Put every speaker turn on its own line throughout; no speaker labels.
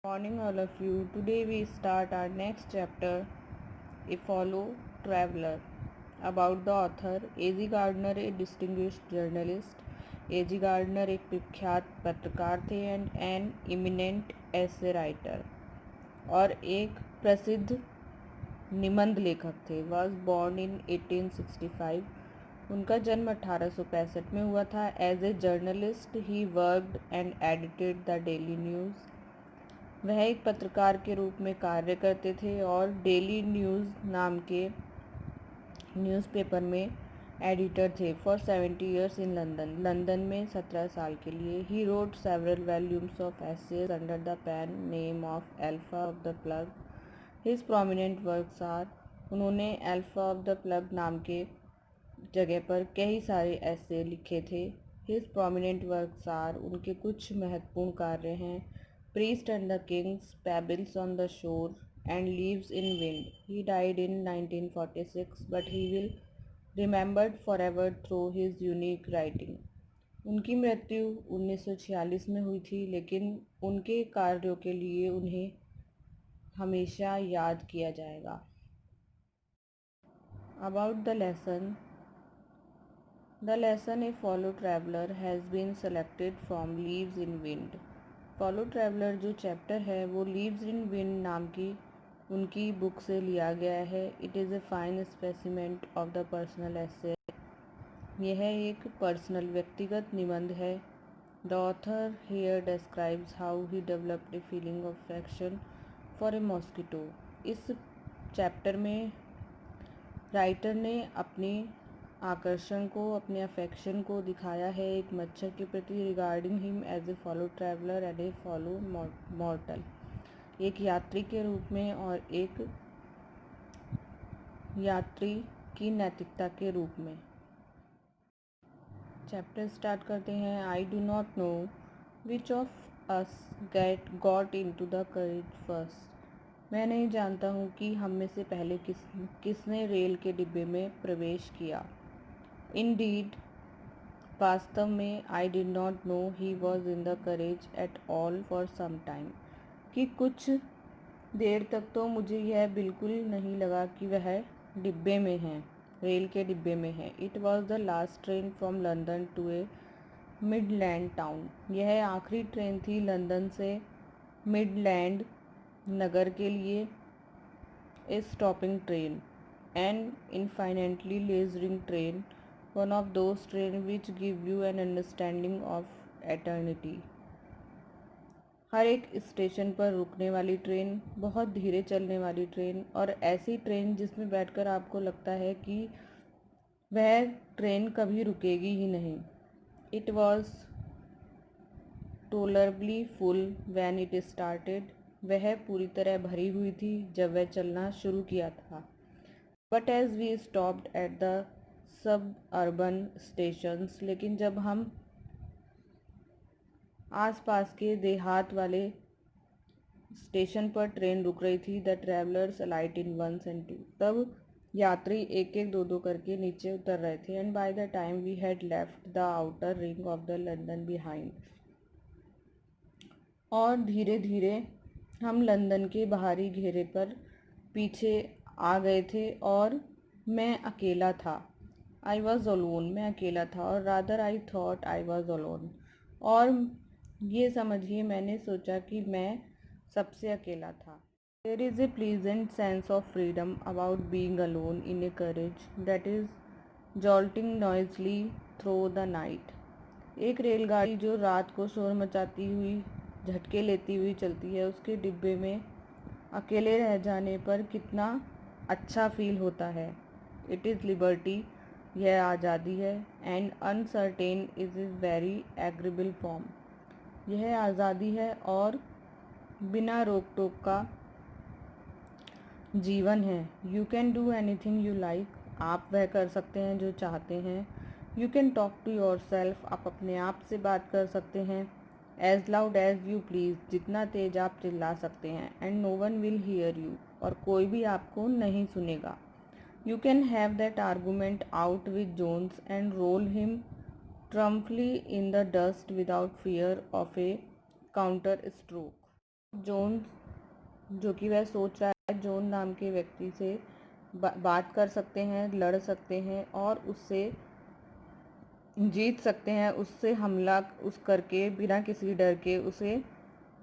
Morning, all of you. Today we start our next chapter, A Fellow Traveler, about the author A.G. Gardner, a distinguished journalist. A.G. Gardner एक प्रख्यात पत्रकार थे and an eminent essay writer और एक प्रसिद्ध निबंध लेखक थे. Was born in 1865. उनका जन्म 1865 में हुआ था. As a journalist he worked and edited the daily news. वह एक पत्रकार के रूप में कार्य करते थे और डेली न्यूज़ नाम के न्यूज़पेपर में एडिटर थे. फॉर 70 ईयर्स इन लंदन में 17 साल के लिए. He wrote several volumes of essays under the pen name of Alpha of the Plough. His prominent works are. उन्होंने अल्फा ऑफ द प्लग नाम के जगह पर कई सारे ऐसे लिखे थे. His prominent works are. उनके कुछ महत्वपूर्ण कार्य हैं. Priest and the Kings, Pebbles on the Shore, and Leaves in Wind. He died in 1946, but he will remembered forever through his unique writing. उनकी मृत्यु 1946 में हुई थी, लेकिन उनके कार्यों के लिए उन्हें हमेशा याद किया जाएगा. About the lesson. The lesson A Fellow Traveler has been selected from Leaves in Wind. Follow traveller जो चैप्टर है वो लीव्स इन विंड नाम की उनकी बुक से लिया गया है. It is a fine specimen of the personal essay. यह एक पर्सनल व्यक्तिगत निबंध है. The author here describes how he developed a feeling of affection for a mosquito. इस चैप्टर में राइटर ने अपनी आकर्षण को, अपने अफेक्शन को दिखाया है एक मच्छर के प्रति. Regarding him as a fellow traveller and a fellow mortal. एक यात्री के रूप में और एक यात्री की नैतिकता के रूप में. चैप्टर स्टार्ट करते हैं. I do not know which of us got into the courage first. मैं नहीं जानता हूँ कि हम में से पहले किसने रेल के डिब्बे में प्रवेश किया. Indeed, वास्तव में I did not know he was in the carriage at all for some time. कि कुछ देर तक तो मुझे यह बिल्कुल नहीं लगा कि वह डिब्बे में हैं, रेल के डिब्बे में हैं. It was the last train from London to a Midland town. यह आखिरी ट्रेन थी लंदन से मिडलैंड नगर के लिए. A stopping train. An infinitely leisurely train. One of those trains which give you an understanding of eternity. हर एक station पर रुकने वाली ट्रेन, बहुत धीरे चलने वाली ट्रेन और ऐसी ट्रेन जिसमें बैठकर आपको लगता है कि वह ट्रेन कभी रुकेगी ही नहीं. It was tolerably full when it started. वह पूरी तरह भरी हुई थी जब वह चलना शुरू किया था. But as we stopped at the सब अर्बन स्टेशंस. लेकिन जब हम आसपास के देहात वाले स्टेशन पर ट्रेन रुक रही थी. The travellers alight in 1 and 2. तब यात्री एक एक दो करके नीचे उतर रहे थे. And by the time we had left the outer ring of the London behind. और धीरे धीरे हम लंदन के बाहरी घेरे पर पीछे आ गए थे और मैं अकेला था. I was alone. मैं अकेला था. और rather I thought I was alone. और ये समझिए मैंने सोचा कि मैं सबसे अकेला था. There is a pleasant sense of freedom about being alone in a carriage that is jolting noisily through the night. एक रेलगाड़ी जो रात को शोर मचाती हुई, झटके लेती हुई चलती है, उसके डिब्बे में अकेले रह जाने पर कितना अच्छा फील होता है. It is liberty. यह आज़ादी है. And uncertain is a very agreeable form. यह आज़ादी है और बिना रोक टोक का जीवन है. You can do anything you like. आप वह कर सकते हैं जो चाहते हैं. You can talk to yourself. आप अपने आप से बात कर सकते हैं. As loud as you please. जितना तेज आप चिल्ला सकते हैं. And no one will hear you. और कोई भी आपको नहीं सुनेगा. You can have that argument out with Jones and roll him triumphantly in the dust without fear of a counter stroke. Zone, जो कि वह सोच रहा है, जोन नाम के व्यक्ति से बात कर सकते हैं, लड़ सकते हैं और उससे जीत सकते हैं, उससे हमला उस करके बिना किसी डर के उसे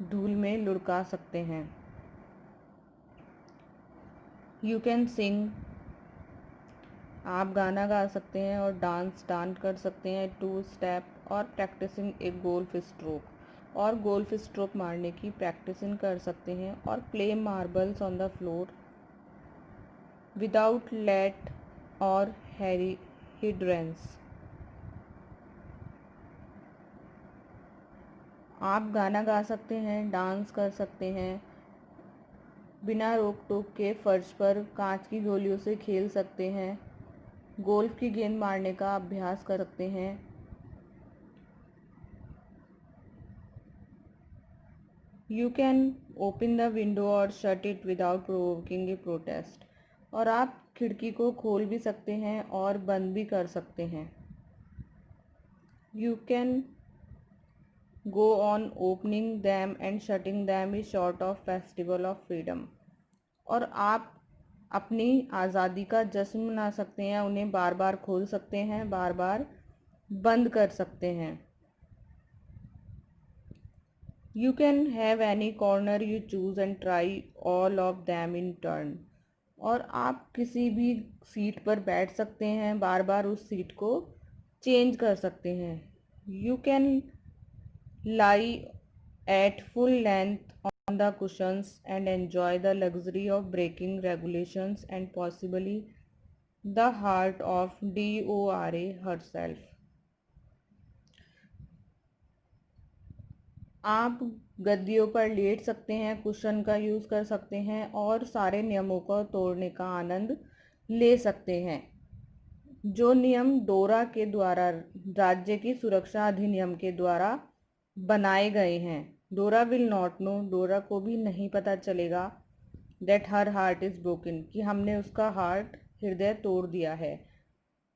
धूल में लुढ़का सकते हैं। यू कैन सिंग, आप गाना गा सकते हैं और डांस कर सकते हैं। टू स्टेप और प्रैक्टिसिंग ए गोल्फ स्ट्रोक, और गोल्फ स्ट्रोक मारने की प्रैक्टिसिंग कर सकते हैं। और play marbles on the floor without let or hindrance, आप गाना गा सकते हैं, डांस कर सकते हैं, बिना रोक टोक के फर्श पर कांच की गोलियों से खेल सकते हैं, गोल्फ की गेंद मारने का अभ्यास कर सकते हैं। You can open the window और shut it without provoking a protest, और आप खिड़की को खोल भी सकते हैं और बंद भी कर सकते हैं। You can go on opening them and shutting them is short of festival of freedom, और आप अपनी आज़ादी का जश्न मना सकते हैं, उन्हें बार बार खोल सकते हैं, बार बार बंद कर सकते हैं। You can have any corner you choose and try all of them in turn, और आप किसी भी सीट पर बैठ सकते हैं, बार बार उस सीट को चेंज कर सकते हैं। You can lie at full length on the cushions and enjoy the luxury of breaking regulations and possibly the heart of Dora herself. आप गद्दियों पर लेट सकते हैं, कुशन का यूज़ कर सकते हैं और सारे नियमों को तोड़ने का आनंद ले सकते हैं, जो नियम डोरा के द्वारा, राज्य की सुरक्षा अधिनियम के द्वारा बनाए गए हैं। डोरा विल नॉट नो, डोरा को भी नहीं पता चलेगा, that her heart is broken, कि हमने उसका हृदय तोड़ दिया है।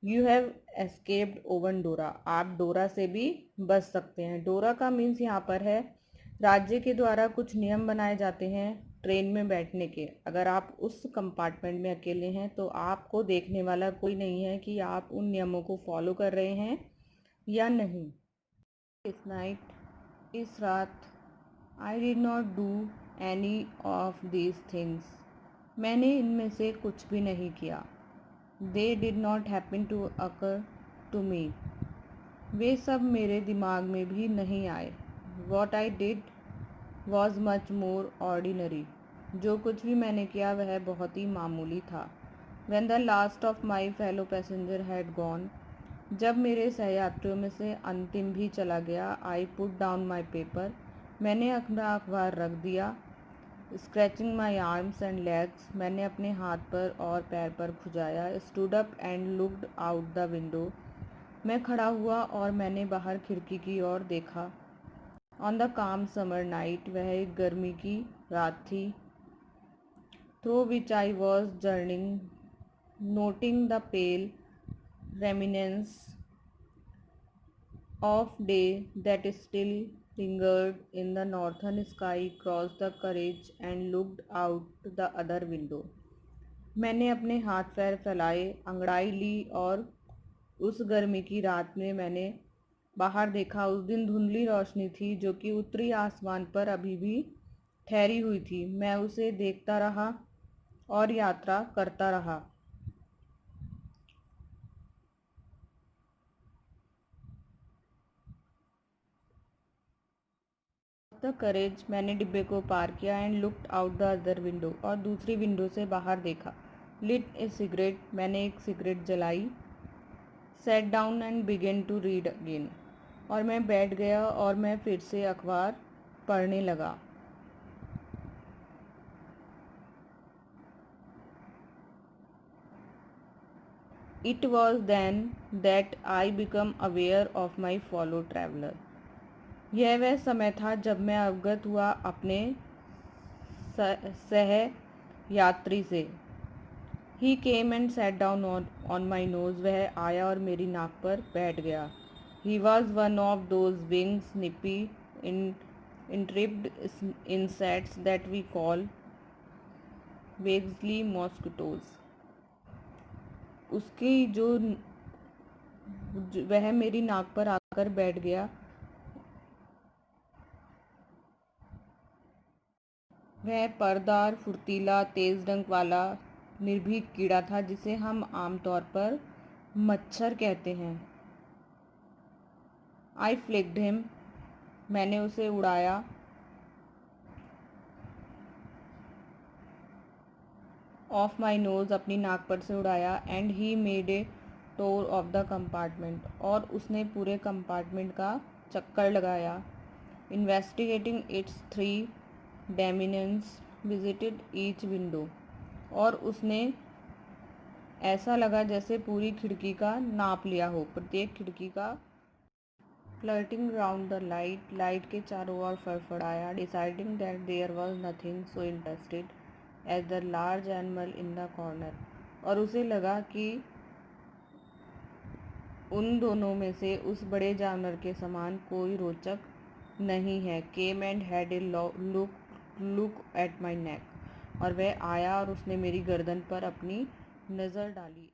यू हैव एस्केप्ड ओवन डोरा, आप डोरा से भी बच सकते हैं। डोरा का मीन्स यहाँ पर है, राज्य के द्वारा कुछ नियम बनाए जाते हैं ट्रेन में बैठने के। अगर आप उस कंपार्टमेंट में अकेले हैं तो आपको देखने वाला कोई नहीं है कि आप उन नियमों को फॉलो कर रहे हैं या नहीं। इस नाइट, इस रात, I did not do any of these things, मैंने इनमें से कुछ भी नहीं किया। They did not happen to occur to me, वे सब मेरे दिमाग में भी नहीं आए। What I did was much more ordinary, जो कुछ भी मैंने किया वह बहुत ही मामूली था। When the last of my fellow passenger had gone, जब मेरे सहयात्रियों में से अंतिम भी चला गया, I put down my paper, मैंने अपना अखबार रख दिया। Scratching my arms and legs, मैंने अपने हाथ पर और पैर पर खुजाया। Stood up and looked out the window, मैं खड़ा हुआ और मैंने बाहर खिड़की की ओर देखा। On the calm summer night, वह एक गर्मी की रात थी। Through which I was journeying, noting the pale remnants of day that still lingered in the northern sky, crossed the carriage and looked out the other window. मैंने अपने हाथ पैर फैलाए, अंगड़ाई ली और उस गर्मी की रात में मैंने बाहर देखा। उस दिन धुंधली रोशनी थी जो कि उत्तरी आसमान पर अभी भी ठहरी हुई थी। मैं उसे देखता रहा और यात्रा करता रहा। द करेज, मैंने डिब्बे को पार किया। And looked out the other window, और दूसरी विंडो से बाहर देखा। लिट ए सिगरेट, मैंने एक सिगरेट जलाई। Sat down and began to read again, और मैं बैठ गया और मैं फिर से अखबार पढ़ने लगा। It was then that I became aware of my fellow traveller, यह वह समय था जब मैं अवगत हुआ अपने सह यात्री से। He came and sat down on my nose, वह आया और मेरी नाक पर बैठ गया। He was one of those wings nippy entrapped insects that we call vexingly mosquitoes. उसकी वह मेरी नाक पर आकर बैठ गया। वह परदार, फुर्तीला, तेज डंक वाला निर्भीक कीड़ा था जिसे हम आमतौर पर मच्छर कहते हैं। आई फ्लिक्ड हिम, मैंने उसे उड़ाया। ऑफ माई नोज, अपनी नाक पर से उड़ाया। And he made a tour of the compartment, और उसने पूरे कंपार्टमेंट का चक्कर लगाया। Investigating it's 3 dimensions, visited each window, और उसने ऐसा लगा जैसे पूरी खिड़की का नाप लिया हो, प्रत्येक खिड़की का। फ्लर्टिंग राउंड द लाइट के चारों ओर फड़फड़ाया। Deciding that there was nothing so interested as the large animal in the corner, और उसे लगा कि उन दोनों में से उस बड़े जानवर के समान कोई रोचक नहीं है। Came and had a look at my neck, और वह आया और उसने मेरी गर्दन पर अपनी नज़र डाली।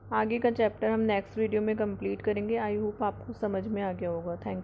आगे का चैप्टर हम नेक्स्ट वीडियो में कंप्लीट करेंगे। आई होप आपको समझ में आ गया होगा। थैंक